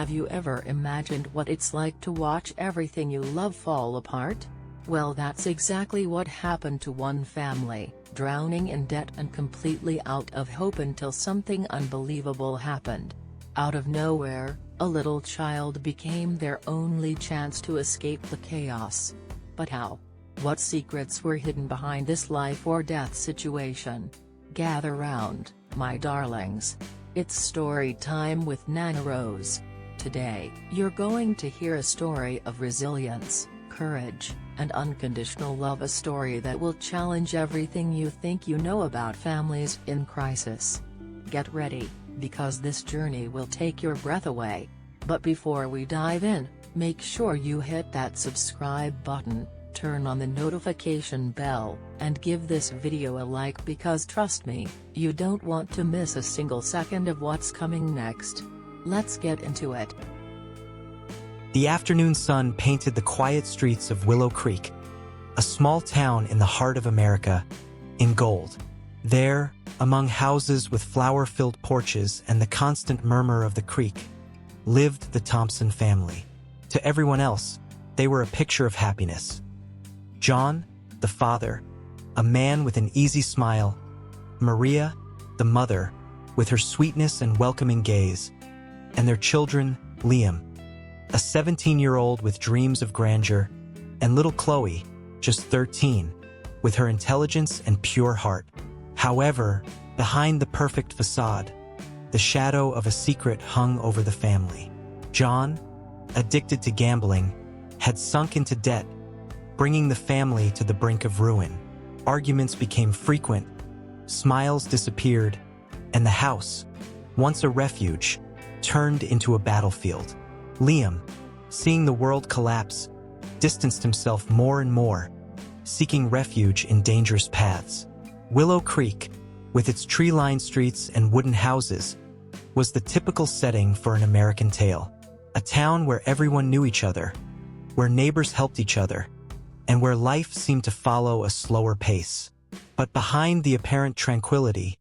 Have you ever imagined what it's like to watch everything you love fall apart? Well, that's exactly what happened to one family, drowning in debt and completely out of hope until something unbelievable happened. Out of nowhere, a little child became their only chance to escape the chaos. But how? What secrets were hidden behind this life or death situation? Gather round, my darlings. It's story time with Nana Rose. Today, you're going to hear a story of resilience, courage, and unconditional love, a story that will challenge everything you think you know about families in crisis. Get ready, because this journey will take your breath away. But before we dive in, make sure you hit that subscribe button, turn on the notification bell, and give this video a like, because trust me, you don't want to miss a single second of what's coming next. Let's get into it. The afternoon sun painted the quiet streets of Willow Creek, a small town in the heart of America, in gold. There, among houses with flower-filled porches and the constant murmur of the creek, lived the Thompson family. To everyone else, they were a picture of happiness. John, the father, a man with an easy smile; Maria, the mother, with her sweetness and welcoming gaze; and their children, Liam, a 17-year-old with dreams of grandeur, and little Chloe, just 13, with her intelligence and pure heart. However, behind the perfect facade, the shadow of a secret hung over the family. John, addicted to gambling, had sunk into debt, bringing the family to the brink of ruin. Arguments became frequent, smiles disappeared, and the house, once a refuge, turned into a battlefield. Liam, seeing the world collapse, distanced himself more and more, seeking refuge in dangerous paths. Willow Creek, with its tree-lined streets and wooden houses, was the typical setting for an American tale. A town where everyone knew each other, where neighbors helped each other, and where life seemed to follow a slower pace. But behind the apparent tranquility,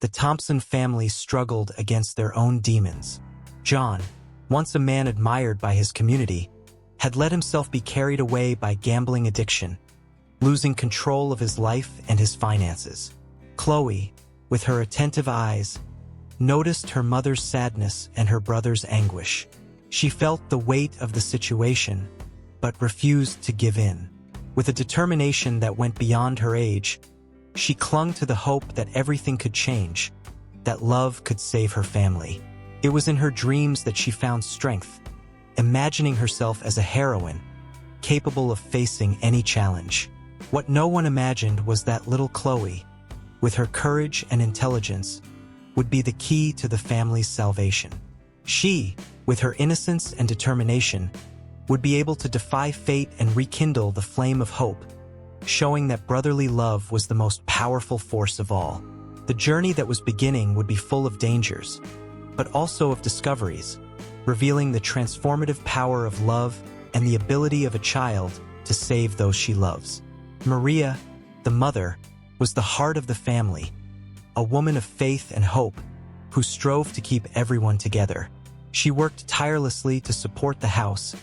the Thompson family struggled against their own demons. John, once a man admired by his community, had let himself be carried away by gambling addiction, losing control of his life and his finances. Chloe, with her attentive eyes, noticed her mother's sadness and her brother's anguish. She felt the weight of the situation, but refused to give in. With a determination that went beyond her age, she clung to the hope that everything could change, that love could save her family. It was in her dreams that she found strength, imagining herself as a heroine, capable of facing any challenge. What no one imagined was that little Chloe, with her courage and intelligence, would be the key to the family's salvation. She, with her innocence and determination, would be able to defy fate and rekindle the flame of hope, showing that brotherly love was the most powerful force of all. The journey that was beginning would be full of dangers, but also of discoveries, revealing the transformative power of love and the ability of a child to save those she loves. Maria, the mother, was the heart of the family, a woman of faith and hope who strove to keep everyone together. She worked tirelessly to support the house,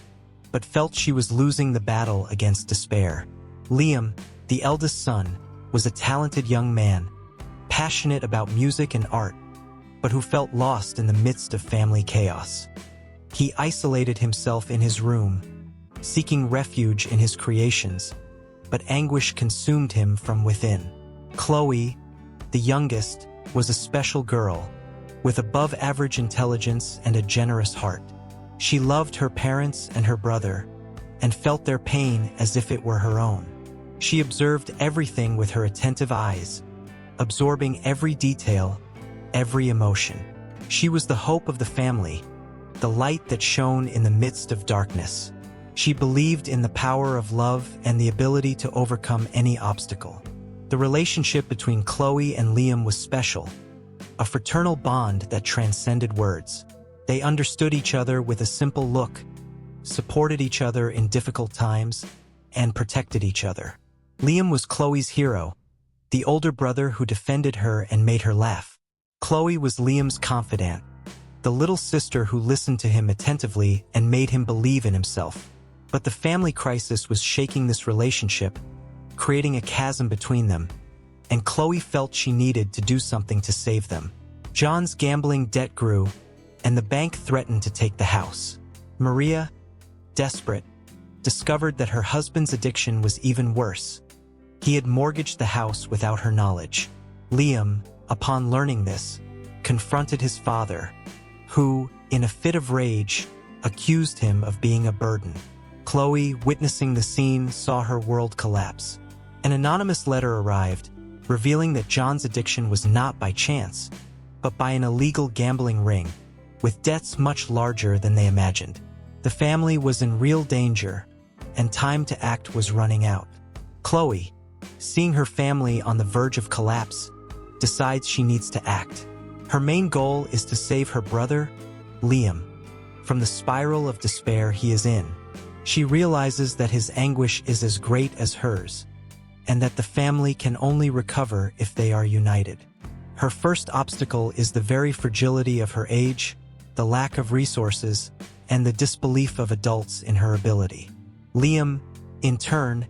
but felt she was losing the battle against despair. Liam, the eldest son, was a talented young man, passionate about music and art, but who felt lost in the midst of family chaos. He isolated himself in his room, seeking refuge in his creations, but anguish consumed him from within. Chloe, the youngest, was a special girl, with above-average intelligence and a generous heart. She loved her parents and her brother, and felt their pain as if it were her own. She observed everything with her attentive eyes, absorbing every detail, every emotion. She was the hope of the family, the light that shone in the midst of darkness. She believed in the power of love and the ability to overcome any obstacle. The relationship between Chloe and Liam was special, a fraternal bond that transcended words. They understood each other with a simple look, supported each other in difficult times, and protected each other. Liam was Chloe's hero, the older brother who defended her and made her laugh. Chloe was Liam's confidant, the little sister who listened to him attentively and made him believe in himself. But the family crisis was shaking this relationship, creating a chasm between them, and Chloe felt she needed to do something to save them. John's gambling debt grew, and the bank threatened to take the house. Maria, desperate, discovered that her husband's addiction was even worse. He had mortgaged the house without her knowledge. Liam, upon learning this, confronted his father, who, in a fit of rage, accused him of being a burden. Chloe, witnessing the scene, saw her world collapse. An anonymous letter arrived, revealing that John's addiction was not by chance, but by an illegal gambling ring, with debts much larger than they imagined. The family was in real danger, and time to act was running out. Chloe, seeing her family on the verge of collapse, decides she needs to act. Her main goal is to save her brother, Liam, from the spiral of despair he is in. She realizes that his anguish is as great as hers, and that the family can only recover if they are united. Her first obstacle is the very fragility of her age, the lack of resources, and the disbelief of adults in her ability. Liam, in turn,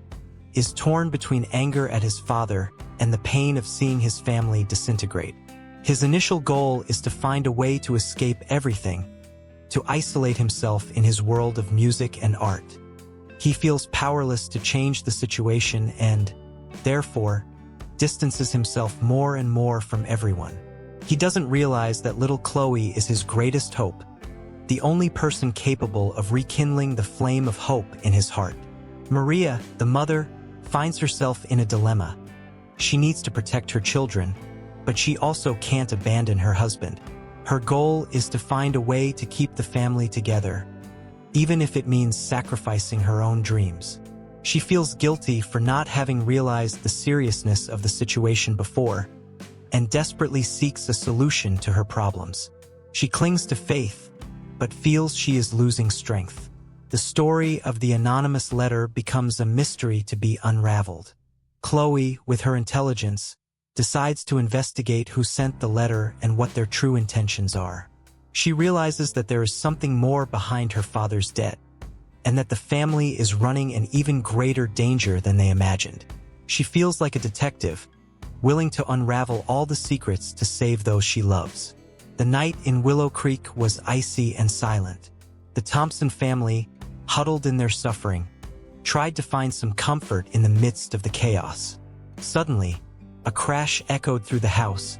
is torn between anger at his father and the pain of seeing his family disintegrate. His initial goal is to find a way to escape everything, to isolate himself in his world of music and art. He feels powerless to change the situation and, therefore, distances himself more and more from everyone. He doesn't realize that little Chloe is his greatest hope, the only person capable of rekindling the flame of hope in his heart. Maria, the mother, finds herself in a dilemma. She needs to protect her children, but she also can't abandon her husband. Her goal is to find a way to keep the family together, even if it means sacrificing her own dreams. She feels guilty for not having realized the seriousness of the situation before, and desperately seeks a solution to her problems. She clings to faith, but feels she is losing strength. The story of the anonymous letter becomes a mystery to be unraveled. Chloe, with her intelligence, decides to investigate who sent the letter and what their true intentions are. She realizes that there is something more behind her father's debt, and that the family is running an even greater danger than they imagined. She feels like a detective, willing to unravel all the secrets to save those she loves. The night in Willow Creek was icy and silent. The Thompson family, huddled in their suffering, tried to find some comfort in the midst of the chaos. Suddenly, a crash echoed through the house,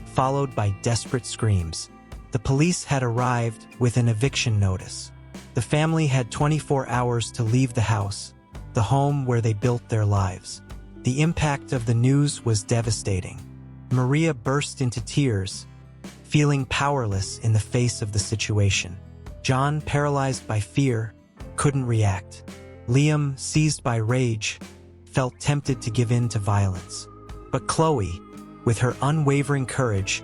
followed by desperate screams. The police had arrived with an eviction notice. The family had 24 hours to leave the house, the home where they built their lives. The impact of the news was devastating. Maria burst into tears, feeling powerless in the face of the situation. John, paralyzed by fear, couldn't react. Liam, seized by rage, felt tempted to give in to violence. But Chloe, with her unwavering courage,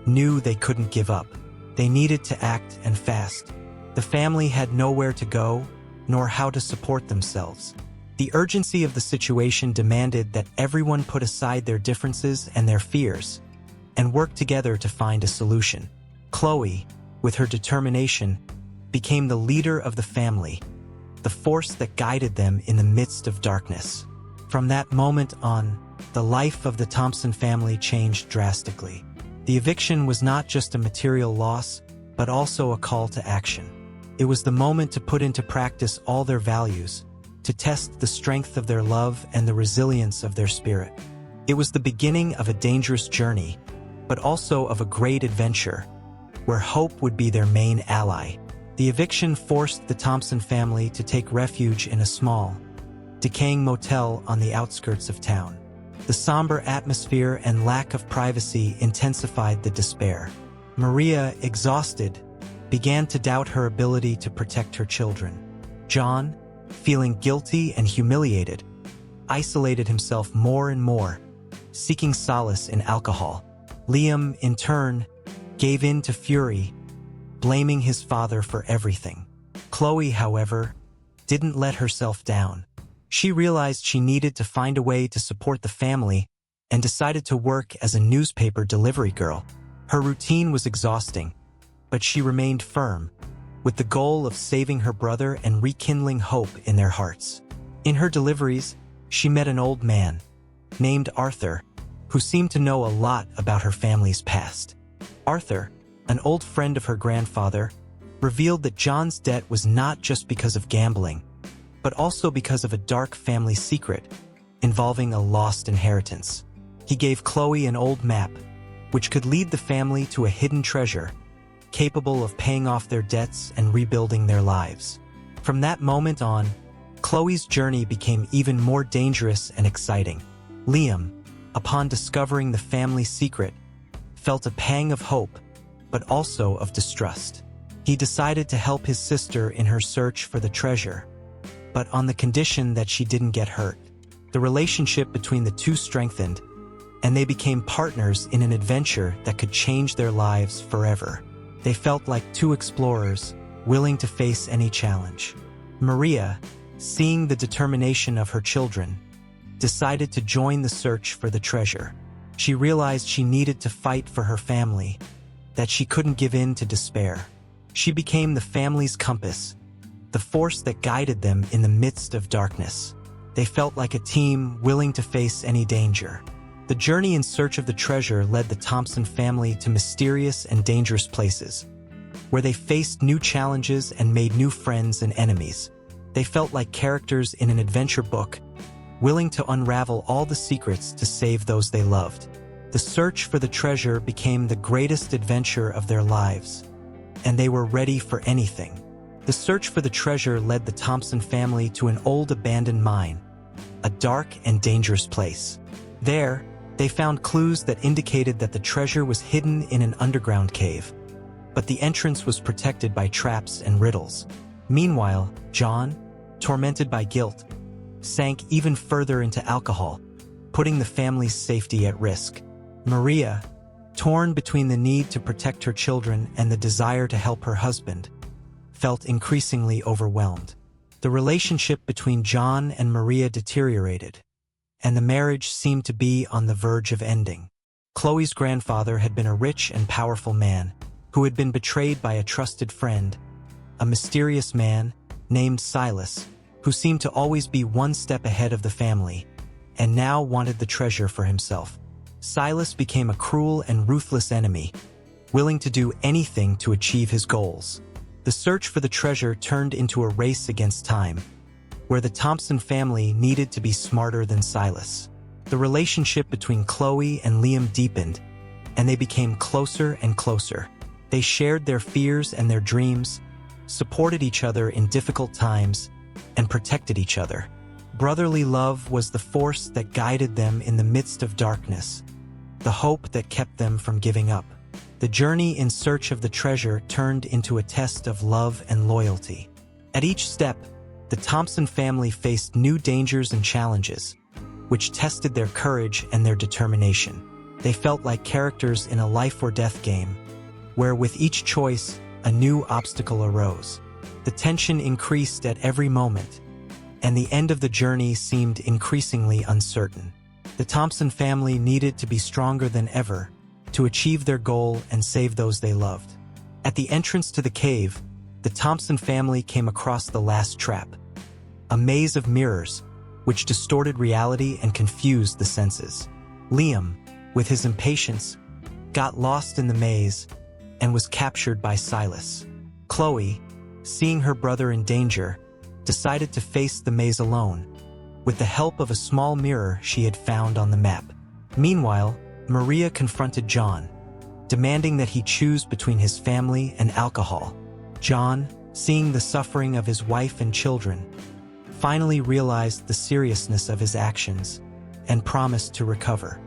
knew they couldn't give up. They needed to act and fast. The family had nowhere to go, nor how to support themselves. The urgency of the situation demanded that everyone put aside their differences and their fears, and work together to find a solution. Chloe, with her determination, became the leader of the family, the force that guided them in the midst of darkness. From that moment on, the life of the Thompson family changed drastically. The eviction was not just a material loss, but also a call to action. It was the moment to put into practice all their values, to test the strength of their love and the resilience of their spirit. It was the beginning of a dangerous journey, but also of a great adventure, where hope would be their main ally. The eviction forced the Thompson family to take refuge in a small, decaying motel on the outskirts of town. The somber atmosphere and lack of privacy intensified the despair. Maria, exhausted, began to doubt her ability to protect her children. John, feeling guilty and humiliated, isolated himself more and more, seeking solace in alcohol. Liam, in turn, gave in to fury, blaming his father for everything. Chloe, however, didn't let herself down. She realized she needed to find a way to support the family and decided to work as a newspaper delivery girl. Her routine was exhausting, but she remained firm, with the goal of saving her brother and rekindling hope in their hearts. In her deliveries, she met an old man, named Arthur, who seemed to know a lot about her family's past. Arthur, an old friend of her grandfather, revealed that John's debt was not just because of gambling, but also because of a dark family secret involving a lost inheritance. He gave Chloe an old map, which could lead the family to a hidden treasure, capable of paying off their debts and rebuilding their lives. From that moment on, Chloe's journey became even more dangerous and exciting. Liam, upon discovering the family secret, felt a pang of hope, but also of distrust. He decided to help his sister in her search for the treasure, but on the condition that she didn't get hurt. The relationship between the two strengthened, and they became partners in an adventure that could change their lives forever. They felt like two explorers, willing to face any challenge. Maria, seeing the determination of her children, decided to join the search for the treasure. She realized she needed to fight for her family, that she couldn't give in to despair. She became the family's compass, the force that guided them in the midst of darkness. They felt like a team willing to face any danger. The journey in search of the treasure led the Thompson family to mysterious and dangerous places, where they faced new challenges and made new friends and enemies. They felt like characters in an adventure book, willing to unravel all the secrets to save those they loved. The search for the treasure became the greatest adventure of their lives, and they were ready for anything. The search for the treasure led the Thompson family to an old abandoned mine, a dark and dangerous place. There, they found clues that indicated that the treasure was hidden in an underground cave, but the entrance was protected by traps and riddles. Meanwhile, John, tormented by guilt, sank even further into alcohol, putting the family's safety at risk. Maria, torn between the need to protect her children and the desire to help her husband, felt increasingly overwhelmed. The relationship between John and Maria deteriorated, and the marriage seemed to be on the verge of ending. Chloe's grandfather had been a rich and powerful man who had been betrayed by a trusted friend, a mysterious man named Silas, who seemed to always be one step ahead of the family, and now wanted the treasure for himself. Silas became a cruel and ruthless enemy, willing to do anything to achieve his goals. The search for the treasure turned into a race against time, where the Thompson family needed to be smarter than Silas. The relationship between Chloe and Liam deepened, and they became closer and closer. They shared their fears and their dreams, supported each other in difficult times, and protected each other. Brotherly love was the force that guided them in the midst of darkness, the hope that kept them from giving up. The journey in search of the treasure turned into a test of love and loyalty. At each step, the Thompson family faced new dangers and challenges, which tested their courage and their determination. They felt like characters in a life-or-death game, where with each choice, a new obstacle arose. The tension increased at every moment, and the end of the journey seemed increasingly uncertain. The Thompson family needed to be stronger than ever to achieve their goal and save those they loved. At the entrance to the cave, the Thompson family came across the last trap, a maze of mirrors, which distorted reality and confused the senses. Liam, with his impatience, got lost in the maze and was captured by Silas. Chloe, seeing her brother in danger, decided to face the maze alone, with the help of a small mirror she had found on the map. Meanwhile, Maria confronted John, demanding that he choose between his family and alcohol. John, seeing the suffering of his wife and children, finally realized the seriousness of his actions and promised to recover.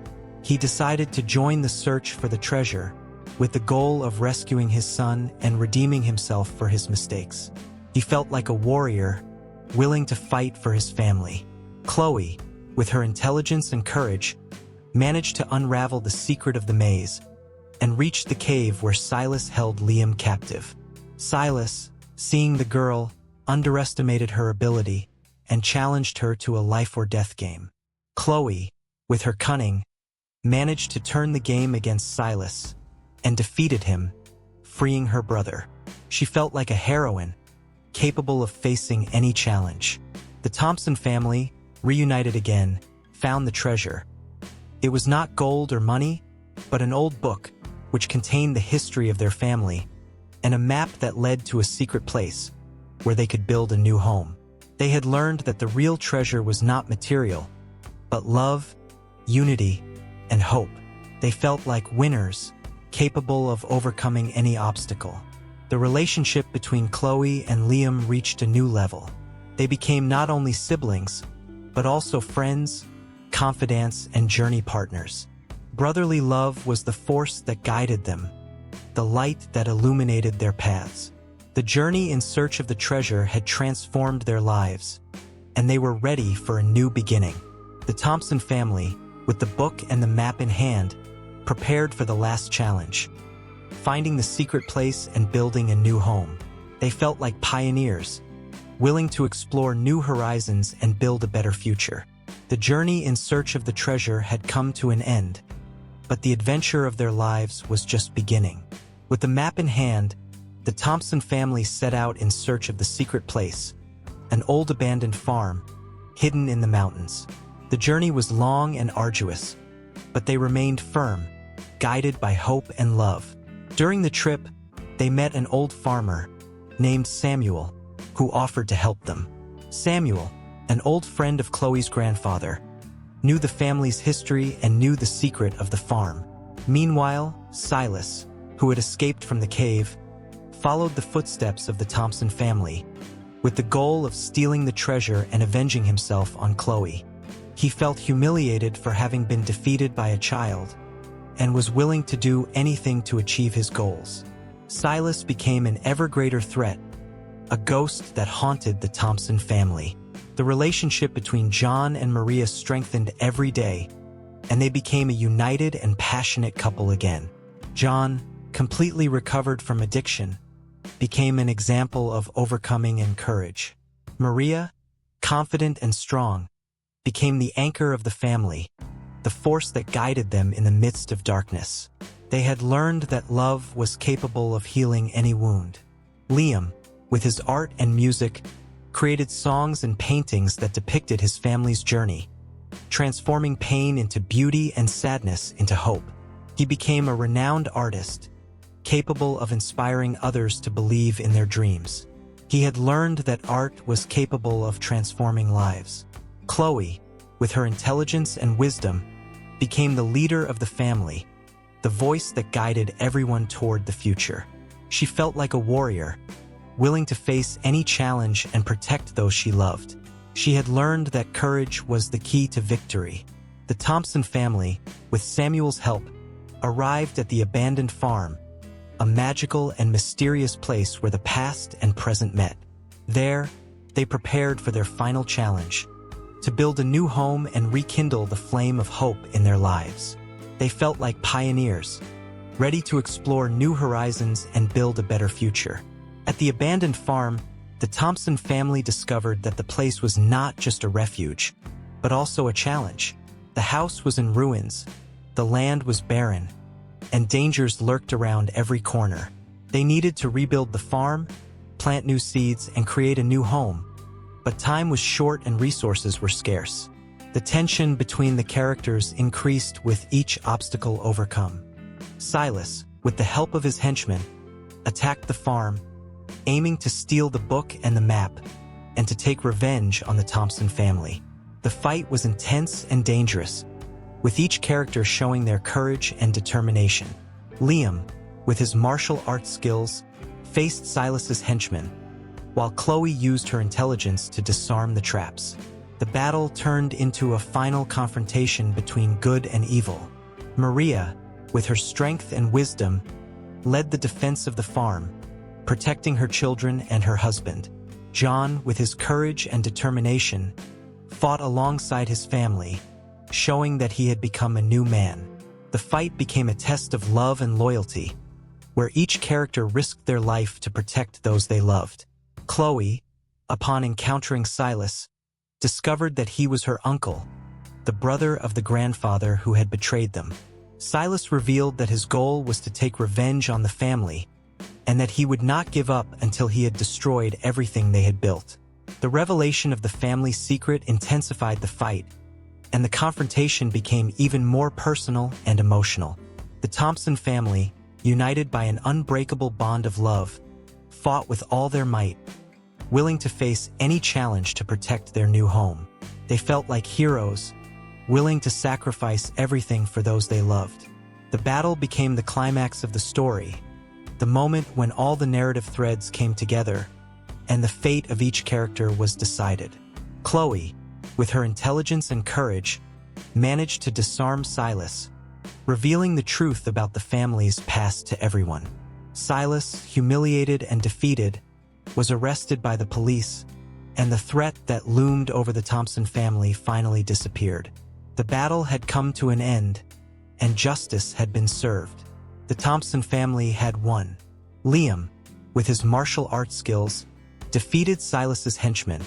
He decided to join the search for the treasure, with the goal of rescuing his son and redeeming himself for his mistakes. He felt like a warrior, willing to fight for his family. Chloe, with her intelligence and courage, managed to unravel the secret of the maze and reached the cave where Silas held Liam captive. Silas, seeing the girl, underestimated her ability and challenged her to a life-or-death game. Chloe, with her cunning, managed to turn the game against Silas and defeated him, freeing her brother. She felt like a heroine, capable of facing any challenge. The Thompson family, reunited again, found the treasure. It was not gold or money, but an old book, which contained the history of their family, and a map that led to a secret place, where they could build a new home. They had learned that the real treasure was not material, but love, unity, and hope. They felt like winners, capable of overcoming any obstacle. The relationship between Chloe and Liam reached a new level. They became not only siblings, but also friends, confidants, and journey partners. Brotherly love was the force that guided them, the light that illuminated their paths. The journey in search of the treasure had transformed their lives, and they were ready for a new beginning. The Thompson family, with the book and the map in hand, prepared for the last challenge, finding the secret place and building a new home. They felt like pioneers, willing to explore new horizons and build a better future. The journey in search of the treasure had come to an end, but the adventure of their lives was just beginning. With the map in hand, the Thompson family set out in search of the secret place, an old abandoned farm, hidden in the mountains. The journey was long and arduous, but they remained firm, guided by hope and love. During the trip, they met an old farmer named Samuel, who offered to help them. Samuel, an old friend of Chloe's grandfather, knew the family's history and knew the secret of the farm. Meanwhile, Silas, who had escaped from the cave, followed the footsteps of the Thompson family, with the goal of stealing the treasure and avenging himself on Chloe. He felt humiliated for having been defeated by a child, and was willing to do anything to achieve his goals. Silas became an ever greater threat, a ghost that haunted the Thompson family. The relationship between John and Maria strengthened every day, and they became a united and passionate couple again. John, completely recovered from addiction, became an example of overcoming and courage. Maria, confident and strong, became the anchor of the family, the force that guided them in the midst of darkness. They had learned that love was capable of healing any wound. Liam, with his art and music, created songs and paintings that depicted his family's journey, transforming pain into beauty and sadness into hope. He became a renowned artist, capable of inspiring others to believe in their dreams. He had learned that art was capable of transforming lives. Chloe, with her intelligence and wisdom, became the leader of the family, the voice that guided everyone toward the future. She felt like a warrior, willing to face any challenge and protect those she loved. She had learned that courage was the key to victory. The Thompson family, with Samuel's help, arrived at the abandoned farm, a magical and mysterious place where the past and present met. There, they prepared for their final challenge, to build a new home and rekindle the flame of hope in their lives. They felt like pioneers, ready to explore new horizons and build a better future. At the abandoned farm, the Thompson family discovered that the place was not just a refuge, but also a challenge. The house was in ruins, the land was barren, and dangers lurked around every corner. They needed to rebuild the farm, plant new seeds, and create a new home, but time was short and resources were scarce. The tension between the characters increased with each obstacle overcome. Silas, with the help of his henchmen, attacked the farm, aiming to steal the book and the map, and to take revenge on the Thompson family. The fight was intense and dangerous, with each character showing their courage and determination. Liam, with his martial arts skills, faced Silas's henchmen, while Chloe used her intelligence to disarm the traps. The battle turned into a final confrontation between good and evil. Maria, with her strength and wisdom, led the defense of the farm, protecting her children and her husband. John, with his courage and determination, fought alongside his family, showing that he had become a new man. The fight became a test of love and loyalty, where each character risked their life to protect those they loved. Chloe, upon encountering Silas, discovered that he was her uncle, the brother of the grandfather who had betrayed them. Silas revealed that his goal was to take revenge on the family, and that he would not give up until he had destroyed everything they had built. The revelation of the family's secret intensified the fight, and the confrontation became even more personal and emotional. The Thompson family, united by an unbreakable bond of love, fought with all their might, willing to face any challenge to protect their new home. They felt like heroes, willing to sacrifice everything for those they loved. The battle became the climax of the story, the moment when all the narrative threads came together, and the fate of each character was decided. Chloe, with her intelligence and courage, managed to disarm Silas, revealing the truth about the family's past to everyone. Silas, humiliated and defeated, was arrested by the police, and the threat that loomed over the Thompson family finally disappeared. The battle had come to an end, and justice had been served. The Thompson family had won. Liam, with his martial arts skills, defeated Silas's henchmen,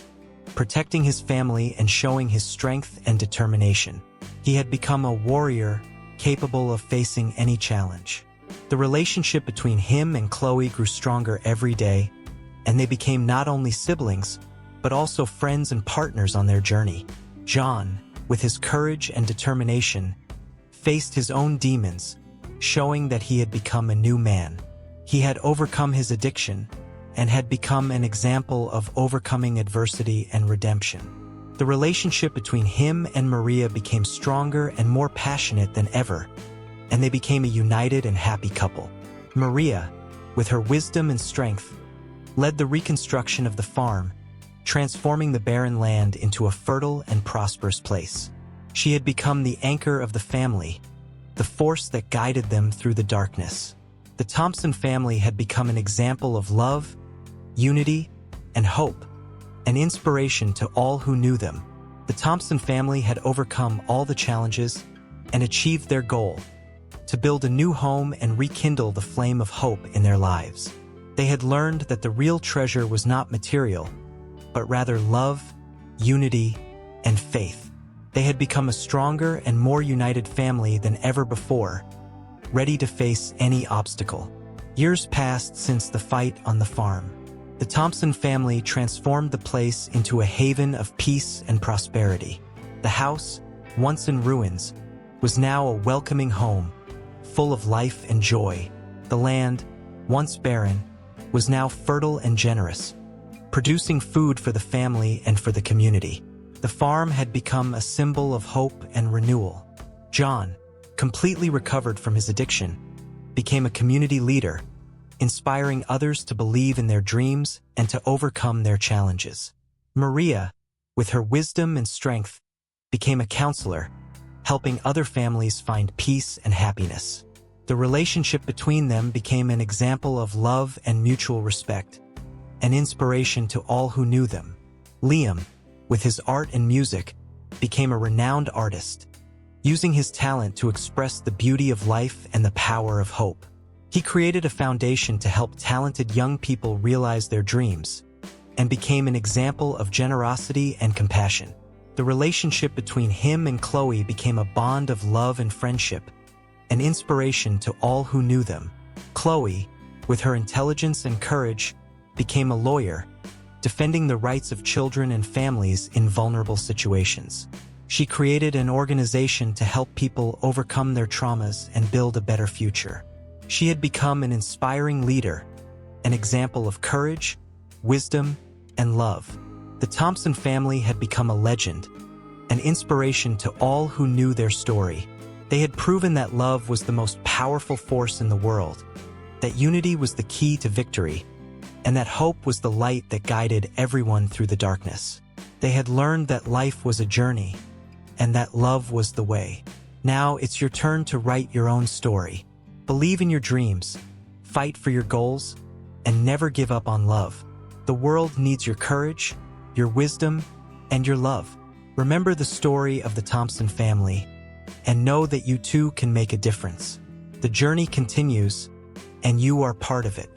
protecting his family and showing his strength and determination. He had become a warrior capable of facing any challenge. The relationship between him and Chloe grew stronger every day, and they became not only siblings, but also friends and partners on their journey. John, with his courage and determination, faced his own demons, showing that he had become a new man. He had overcome his addiction and had become an example of overcoming adversity and redemption. The relationship between him and Maria became stronger and more passionate than ever, and they became a united and happy couple. Maria, with her wisdom and strength, led the reconstruction of the farm, transforming the barren land into a fertile and prosperous place. She had become the anchor of the family, the force that guided them through the darkness. The Thompson family had become an example of love, unity, and hope, an inspiration to all who knew them. The Thompson family had overcome all the challenges and achieved their goal, to build a new home and rekindle the flame of hope in their lives. They had learned that the real treasure was not material, but rather love, unity, and faith. They had become a stronger and more united family than ever before, ready to face any obstacle. Years passed since the fight on the farm. The Thompson family transformed the place into a haven of peace and prosperity. The house, once in ruins, was now a welcoming home, full of life and joy. The land, once barren, was now fertile and generous, producing food for the family and for the community. The farm had become a symbol of hope and renewal. John, completely recovered from his addiction, became a community leader, inspiring others to believe in their dreams and to overcome their challenges. Maria, with her wisdom and strength, became a counselor, helping other families find peace and happiness. The relationship between them became an example of love and mutual respect, an inspiration to all who knew them. Liam, with his art and music, became a renowned artist, using his talent to express the beauty of life and the power of hope. He created a foundation to help talented young people realize their dreams, and became an example of generosity and compassion. The relationship between him and Chloe became a bond of love and friendship, an inspiration to all who knew them. Chloe, with her intelligence and courage, became a lawyer, defending the rights of children and families in vulnerable situations. She created an organization to help people overcome their traumas and build a better future. She had become an inspiring leader, an example of courage, wisdom, and love. The Thompson family had become a legend, an inspiration to all who knew their story. They had proven that love was the most powerful force in the world, that unity was the key to victory, and that hope was the light that guided everyone through the darkness. They had learned that life was a journey, and that love was the way. Now it's your turn to write your own story. Believe in your dreams, fight for your goals, and never give up on love. The world needs your courage, your wisdom, and your love. Remember the story of the Thompson family, and know that you too can make a difference. The journey continues, and you are part of it.